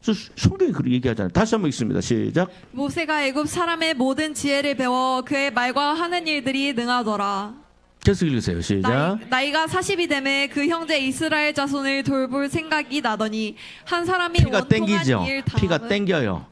성경이 그렇게 얘기하잖아요. 다시 한번 읽습니다. 시작. 모세가 애굽 사람의 모든 지혜를 배워 그의 말과 하는 일들이 능하더라. 계속 읽으세요. 시작. 나이가 40이 되매 그 형제 이스라엘 자손을 돌볼 생각이 나더니 한 사람이 피가 원통한 땡기죠. 일 피가 당함은 땡겨요.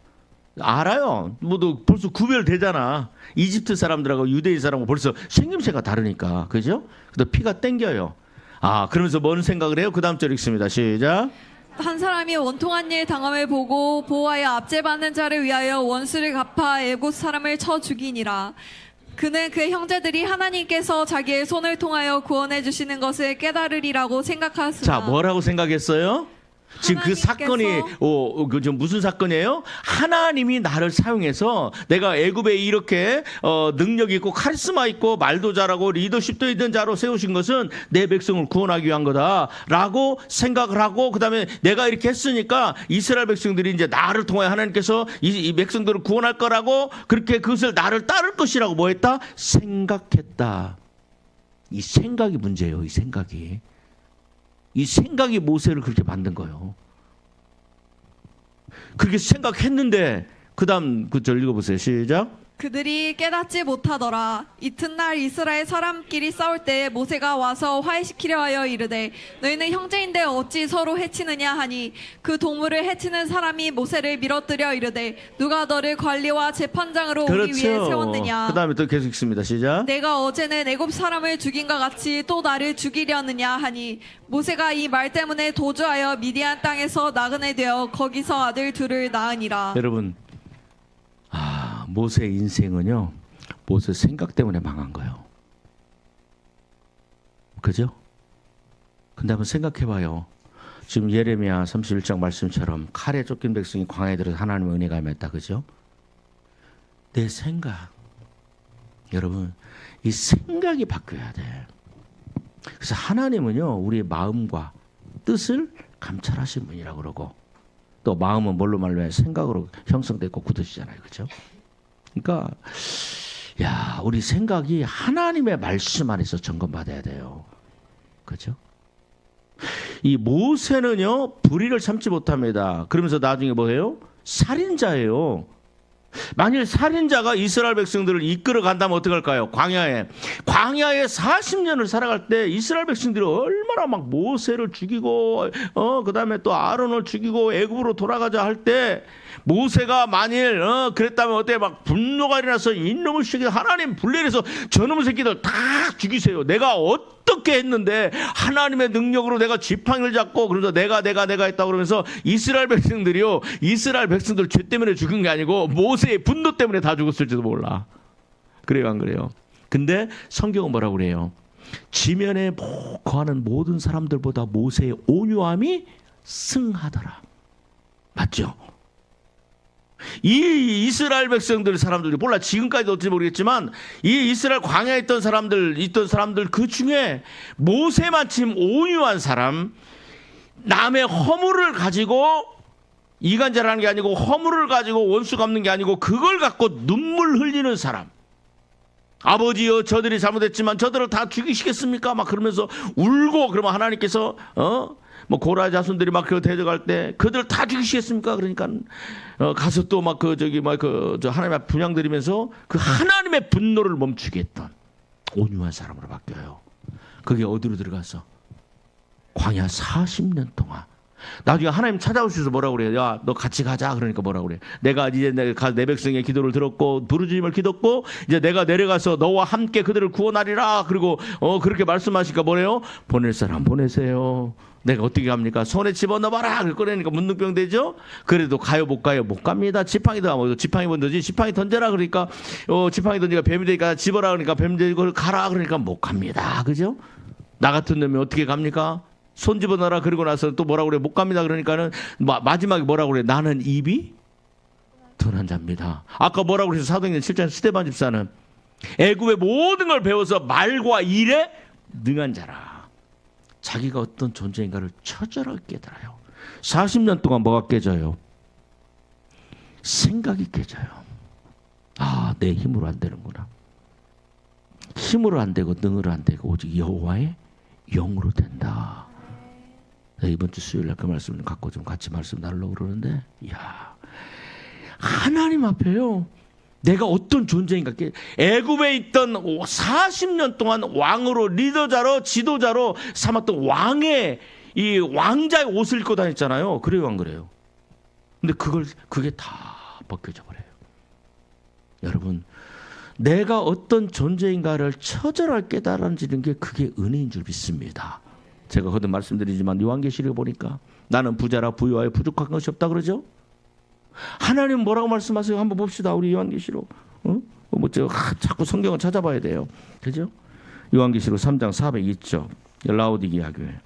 알아요. 뭐도 벌써 구별되잖아. 이집트 사람들하고 유대인 사람하고 벌써 생김새가 다르니까. 그죠? 근데 피가 땡겨요. 아, 그러면서 뭔 생각을 해요? 그 다음 절 읽습니다. 시작. 한 사람이 원통한 일 당함을 보고 보호하여 압제받는 자를 위하여 원수를 갚아 애굽 사람을 쳐 죽이니라. 그는 그 형제들이 하나님께서 자기의 손을 통하여 구원해 주시는 것을 깨달으리라고 생각하였으나 자, 뭐라고 생각했어요? 지금 그 하나님께서- 사건이 그 무슨 사건이에요? 하나님이 나를 사용해서 내가 애굽에 이렇게 능력 있고 카리스마 있고 말도 잘하고 리더십도 있는 자로 세우신 것은 내 백성을 구원하기 위한 거다라고 생각을 하고 그다음에 내가 이렇게 했으니까 이스라엘 백성들이 이제 나를 통하여 하나님께서 이 백성들을 구원할 거라고 그렇게 그것을 나를 따를 것이라고 뭐 했다? 생각했다. 이 생각이 문제예요. 이 생각이. 이 생각이 모세를 그렇게 만든 거예요. 그렇게 생각했는데 그 다음 그 절 읽어보세요. 시작. 그들이 깨닫지 못하더라. 이튿날 이스라엘 사람끼리 싸울 때 모세가 와서 화해시키려 하여 이르되 너희는 형제인데 어찌 서로 해치느냐 하니 그 동물을 해치는 사람이 모세를 밀어뜨려 이르되 누가 너를 관리와 재판장으로 우리 위에 세웠느냐. 그 다음에 또 계속 읽습니다. 시작. 내가 어제는 애굽 사람을 죽인과 같이 또 나를 죽이려느냐 하니 모세가 이 말 때문에 도주하여 미디안 땅에서 나그네 되어 거기서 아들 둘을 낳으니라. 여러분, 모세의 인생은요, 모세 생각 때문에 망한 거예요. 그죠? 근데 한번 생각해봐요. 지금 예레미야 31장 말씀처럼 칼에 쫓긴 백성이 광야에 들어서 하나님의 은혜가 임했다. 그죠? 내 생각. 여러분, 이 생각이 바뀌어야 돼. 그래서 하나님은요, 우리의 마음과 뜻을 감찰하신 분이라고 그러고 또 마음은 뭘로 말로해? 생각으로 형성됐고 굳어지잖아요. 그죠? 그러니까 우리 생각이 하나님의 말씀 안에서 점검받아야 돼요. 그렇죠? 이 모세는요 불의를 참지 못합니다. 그러면서 나중에 뭐예요? 살인자예요. 만일 살인자가 이스라엘 백성들을 이끌어 간다면 어떡할까요? 광야에 40년을 살아갈 때 이스라엘 백성들이 얼마나 막 모세를 죽이고 그다음에 또 아론을 죽이고 애굽으로 돌아가자 할 때 모세가 만일 그랬다면 어때? 막 분노가 일어나서 이놈의 새끼 하나님 불내려서 저놈의 새끼들 다 죽이세요. 내가 어떻게 했는데 하나님의 능력으로 내가 지팡이를 잡고 그래서 내가 했다고 그러면서 이스라엘 백성들이요 이스라엘 백성들 죄 때문에 죽은 게 아니고 모세의 분노 때문에 다 죽었을지도 몰라. 그래요, 안 그래요? 근데 성경은 뭐라고 그래요? 지면에 거하는 모든 사람들보다 모세의 온유함이 승하더라. 맞죠? 이 이스라엘 백성들 사람들이 몰라 지금까지도 어떨지 모르겠지만 이 이스라엘 광야에 있던 사람들 그 중에 모세만큼 온유한 사람, 남의 허물을 가지고 이간질하는 게 아니고 허물을 가지고 원수 갚는 게 아니고 그걸 갖고 눈물 흘리는 사람. 아버지여 저들이 잘못했지만 저들을 다 죽이시겠습니까? 막 그러면서 울고 그러면 하나님께서 뭐 고라 자손들이 막 그 대적할 때 그들 다 죽이시겠습니까? 그러니까 가서 또 막 하나님의 분향 드리면서 그 하나님의 분노를 멈추게 했던 온유한 사람으로 바뀌어요. 그게 어디로 들어가서 광야 40년 동안 나중에 하나님 찾아오셔서 뭐라고 그래요? 야, 너 같이 가자. 그러니까 뭐라고 그래요? 내가 이제 내 백성의 기도를 들었고 부르짖음을 기뒀고 이제 내가 내려가서 너와 함께 그들을 구원하리라. 그리고 그렇게 말씀하시니까 뭐래요? 보낼 사람 보내세요. 내가 어떻게 합니까? 손에 집어넣어봐라. 그러니까 문둥병 되죠? 그래도 가요 못 가요? 못 갑니다. 지팡이도 뭐 지팡이 던져지 지팡이 던져라 그러니까 지팡이 던지니까 뱀이 되니까 집어라 그러니까 뱀 되고 가라 그러니까 못 갑니다. 그죠? 나 같은 놈이 어떻게 갑니까? 손 집어넣어라 그러고 나서 또 뭐라고 그래? 못 갑니다. 그러니까는 마지막에 뭐라고 그래? 나는 입이 둔한 자입니다. 아까 뭐라고 그래서 사도행전 7장 스데반 집사는 애굽의 모든 걸 배워서 말과 일에 능한 자라. 자기가 어떤 존재인가를 처절하게 깨달아요. 40년 동안 뭐가 깨져요? 생각이 깨져요. 아, 내 힘으로 안 되는구나. 힘으로 안 되고 능으로 안 되고 오직 여호와의 영으로 된다. 이번 주 수요일 날 그 말씀을 갖고 좀 같이 말씀 나누려고 그러는데, 이야, 하나님 앞에요. 내가 어떤 존재인가. 애굽에 있던 40년 동안 왕으로 리더자로 지도자로 삼았던 왕의 이 왕자의 옷을 입고 다녔잖아요. 그래요, 안 그래요? 근데 그게 다 벗겨져 버려요. 여러분, 내가 어떤 존재인가를 처절하게 깨달아지는 게 그게 은혜인 줄 믿습니다. 제가 거듭 말씀드리지만 요한계시록에 보니까 나는 부자라 부유하여 부족한 것이 없다 그러죠. 하나님 뭐라고 말씀하세요? 한번 봅시다. 우리 요한계시록. 자꾸 성경을 찾아봐야 돼요. 그죠? 요한계시록 3장 402쪽 라오디게아 교회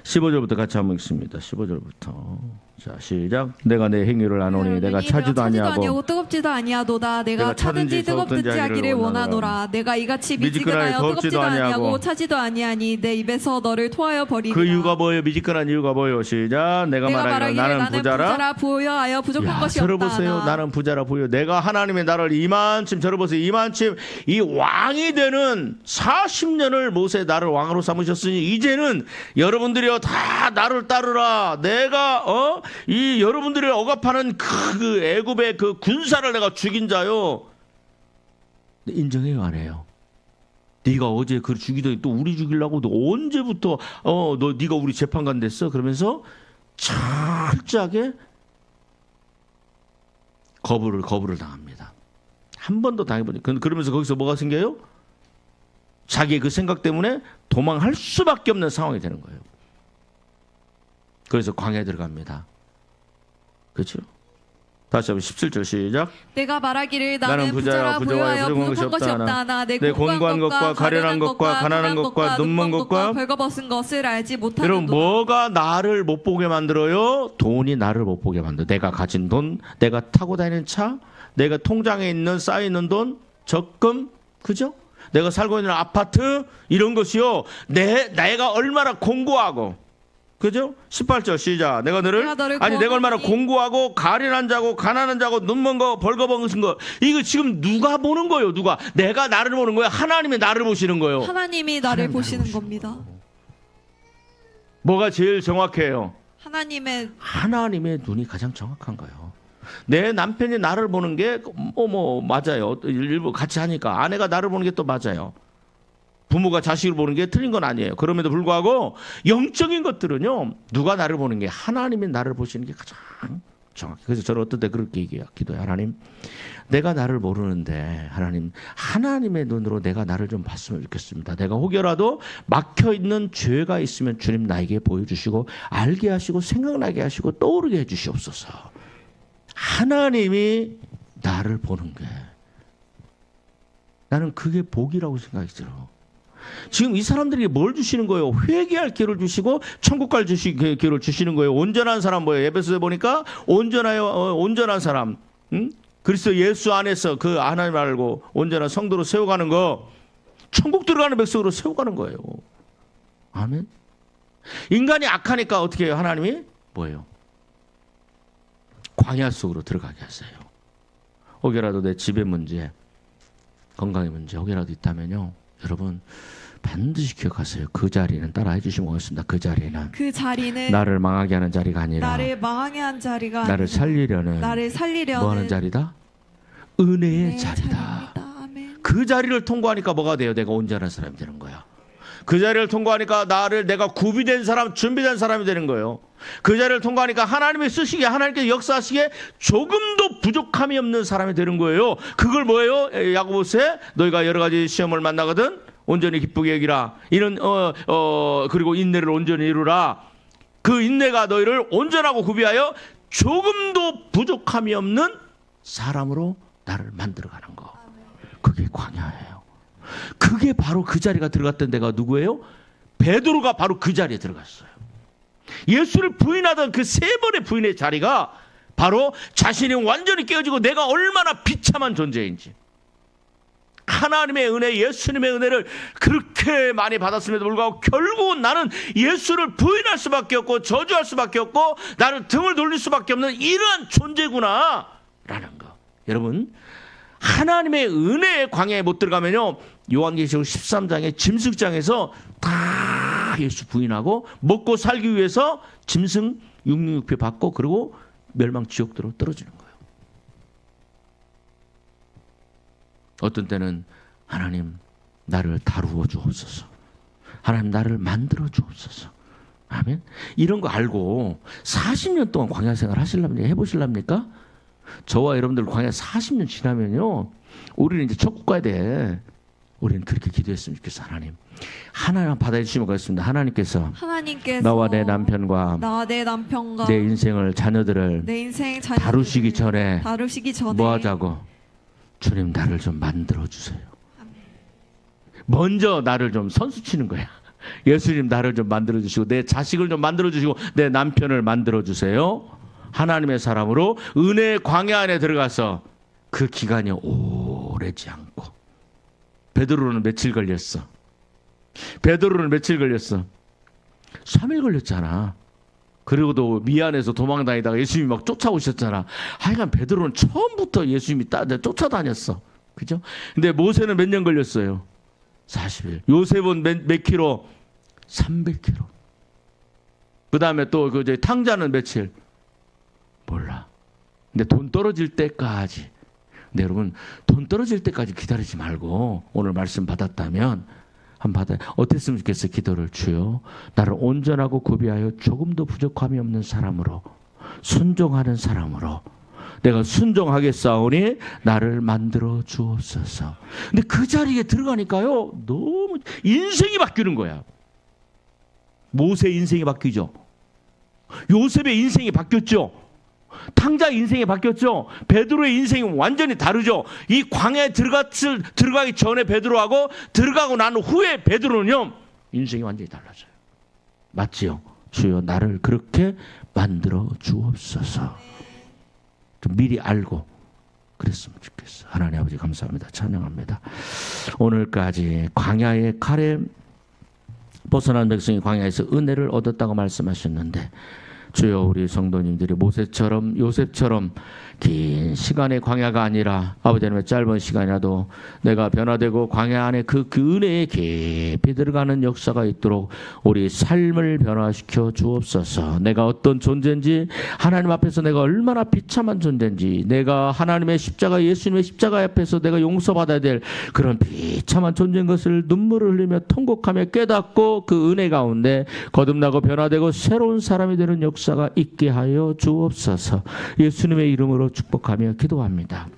15절부터 같이 한번 읽습니다. 15절부터. 자, 시작. 내가 내 행위를 아노니 내가 차지도 아니하고 뜨겁지도 아니하도다. 내가 차든지 뜨겁든지 하기를 원하노라. 내가 이같이 미지근하여 뜨겁지도 아니하고 차지도 아니하니 내 입에서 너를 토하여 버리리라. 그 이유가 뭐예요? 미지근한 이유가 뭐예요? 시작. 내가 말하기를 나는 부자라 부유하여 부족한 것이 없다. 들어보세요. 나는 부자라 부유. 내가 하나님의 나를 이만큼 들어보세요. 이만큼 이 왕이 되는 40년을 모세 나를 왕으로 삼으셨으니 이제는 여러분들이요 다 나를 따르라. 내가 이 여러분들이 억압하는 그 애굽의 그 군사를 내가 죽인 자요. 인정해요, 안 해요? 네가 어제 그 죽이더니 또 우리 죽이려고 너 언제부터 너 네가 우리 재판관 됐어? 그러면서 철저하게 거부를 당합니다. 한 번도 당해보니 그러면서 거기서 뭐가 생겨요? 자기의 그 생각 때문에 도망할 수밖에 없는 상황이 되는 거예요. 그래서 광야에 들어갑니다. 그렇죠? 다시 한번 17절 시작. 내가 말하기를 나는 부자라 부유하여 부족한 것이 없다. 하나 내 공고한 것과 가련한 것과 가난한 것과 눈먼 것과 벌거벗은 것을 알지 못하는도다. 여러분 뭐가 나를 못 보게 만들어요? 돈이 나를 못 보게 만들어. 내가 가진 돈, 내가 타고 다니는 차, 내가 통장에 있는 쌓이는 돈, 적금, 그죠? 내가 살고 있는 아파트 이런 것이요. 내가 얼마나 공고하고 그죠? 18절 시작. 내가 얼마나 공고하고 가련한 자고 가난한 자고 눈먼 거 벌거벗은 거 이거 지금 누가 보는 거예요? 누가? 내가 나를 보는 거예요? 하나님이 나를 보시는 거예요? 하나님이 나를 보시는 겁니다. 뭐가 제일 정확해요? 하나님의 눈이 가장 정확한 거예요. 내 남편이 나를 보는 게 맞아요. 일부 같이 하니까 아내가 나를 보는 게 또 맞아요. 부모가 자식을 보는 게 틀린 건 아니에요. 그럼에도 불구하고 영적인 것들은요. 누가 나를 보는 게 하나님이 나를 보시는 게 가장 정확해요. 그래서 저는 어떤 때 그렇게 얘기해요. 기도해. 하나님 내가 나를 모르는데 하나님의 눈으로 내가 나를 좀 봤으면 좋겠습니다. 내가 혹여라도 막혀있는 죄가 있으면 주님 나에게 보여주시고 알게 하시고 생각나게 하시고 떠오르게 해주시옵소서. 하나님이 나를 보는 게 나는 그게 복이라고 생각이 들어. 지금 이 사람들에게 뭘 주시는 거예요? 회개할 기회를 주시고 천국 갈 기회를 주시는 거예요. 온전한 사람 뭐예요? 에베소에 보니까 온전한 사람, 그리스도 예수 안에서 그 하나님 알고 온전한 성도로 세워가는 거, 천국 들어가는 백성으로 세워가는 거예요. 아멘. 인간이 악하니까 어떻게 해요? 하나님이 뭐예요? 광야 속으로 들어가게 하세요. 혹여라도 내 집의 문제, 건강의 문제 혹여라도 있다면요. 여러분 반드시 기억하세요. 그 자리는 따라해 주시면 고맙습니다. 그 자리는 나를 망하게 하는 자리가 아니라 나를 살리려는 뭐 하는 자리다? 은혜의 자리다. 아멘. 그 자리를 통과하니까 뭐가 돼요? 내가 온전한 사람이 되는 거야. 그 자리를 통과하니까 내가 구비된 사람, 준비된 사람이 되는 거예요. 그 자리를 통과하니까 하나님이 쓰시기에, 하나님께서 역사하시기에 조금도 부족함이 없는 사람이 되는 거예요. 그걸 뭐예요? 야고보서에 너희가 여러 가지 시험을 만나거든 온전히 기쁘게 여기라. 이런 그리고 인내를 온전히 이루라. 그 인내가 너희를 온전하고 구비하여 조금도 부족함이 없는 사람으로 나를 만들어가는 거. 그게 광야예요. 그게 바로 그 자리가 들어갔던 데가 누구예요? 베드로가 바로 그 자리에 들어갔어요. 예수를 부인하던 그 세 번의 부인의 자리가 바로 자신이 완전히 깨어지고 내가 얼마나 비참한 존재인지, 하나님의 은혜, 예수님의 은혜를 그렇게 많이 받았음에도 불구하고 결국은 나는 예수를 부인할 수밖에 없고 저주할 수밖에 없고 나는 등을 돌릴 수밖에 없는 이러한 존재구나 라는 거. 여러분, 하나님의 은혜의 광야에 못 들어가면요, 요한계시록 13장의 짐승장에서 다 예수 부인하고 먹고 살기 위해서 짐승 666표 받고 그리고 멸망 지옥으로 떨어지는 거예요. 어떤 때는 하나님 나를 다루어 주옵소서, 하나님 나를 만들어 주옵소서. 아멘. 이런 거 알고 40년 동안 광야 생활 하실랍니까? 해보실랍니까? 저와 여러분들 광야 40년 지나면요, 우리는 이제 천국 가야 돼. 우리는 그렇게 기도했으면 좋겠어. 하나님 받아주시면 그렇습니다. 하나님께서 나와 내 남편과 내 인생을 자녀들을 다루시기 전에 뭐 하자고? 주님 나를 좀 만들어 주세요. 먼저 나를 좀 선수 치는 거야. 예수님 나를 좀 만들어 주시고 내 자식을 좀 만들어 주시고 내 남편을 만들어 주세요. 하나님의 사람으로 은혜의 광야 안에 들어가서 그 기간이 오래지 않고, 베드로는 며칠 걸렸어? 3일 걸렸잖아. 그리고도 미안해서 도망다니다가 예수님이 막 쫓아오셨잖아. 하여간 베드로는 처음부터 예수님이 쫓아다녔어. 그죠? 근데 모세는 몇 년 걸렸어요? 40일. 요셉은 몇 킬로? 300킬로. 그 다음에 또 그 탕자는 며칠? 몰라. 근데 돈 떨어질 때까지. 근데 여러분, 돈 떨어질 때까지 기다리지 말고 오늘 말씀 받았다면 한번 받아요. 어땠으면 좋겠어요? 기도를. 주여 나를 온전하고 구비하여 조금도 부족함이 없는 사람으로, 순종하는 사람으로 내가 순종하겠사오니 나를 만들어 주옵소서. 근데 그 자리에 들어가니까요, 너무 인생이 바뀌는 거야. 모세의 인생이 바뀌죠. 요셉의 인생이 바뀌었죠. 탕자 인생이 바뀌었죠. 베드로의 인생이 완전히 다르죠. 이 광야에 들어가기 전에 베드로하고 들어가고 난 후에 베드로는요, 인생이 완전히 달라져요. 맞지요? 주여 나를 그렇게 만들어 주옵소서. 좀 미리 알고 그랬으면 좋겠어. 하나님 아버지 감사합니다. 찬양합니다. 오늘까지 광야의 칼에 벗어난 백성이 광야에서 은혜를 얻었다고 말씀하셨는데, 주여 우리 성도님들이 모세처럼 요셉처럼 긴 시간의 광야가 아니라 아버지 하나님의 짧은 시간이라도 내가 변화되고 광야 안에 그 은혜에 깊이 들어가는 역사가 있도록 우리 삶을 변화시켜 주옵소서. 내가 어떤 존재인지, 하나님 앞에서 내가 얼마나 비참한 존재인지, 내가 하나님의 십자가, 예수님의 십자가 앞에서 내가 용서받아야 될 그런 비참한 존재인 것을 눈물을 흘리며 통곡하며 깨닫고 그 은혜 가운데 거듭나고 변화되고 새로운 사람이 되는 역사가 있게 하여 주옵소서. 예수님의 이름으로 축복하며 기도합니다.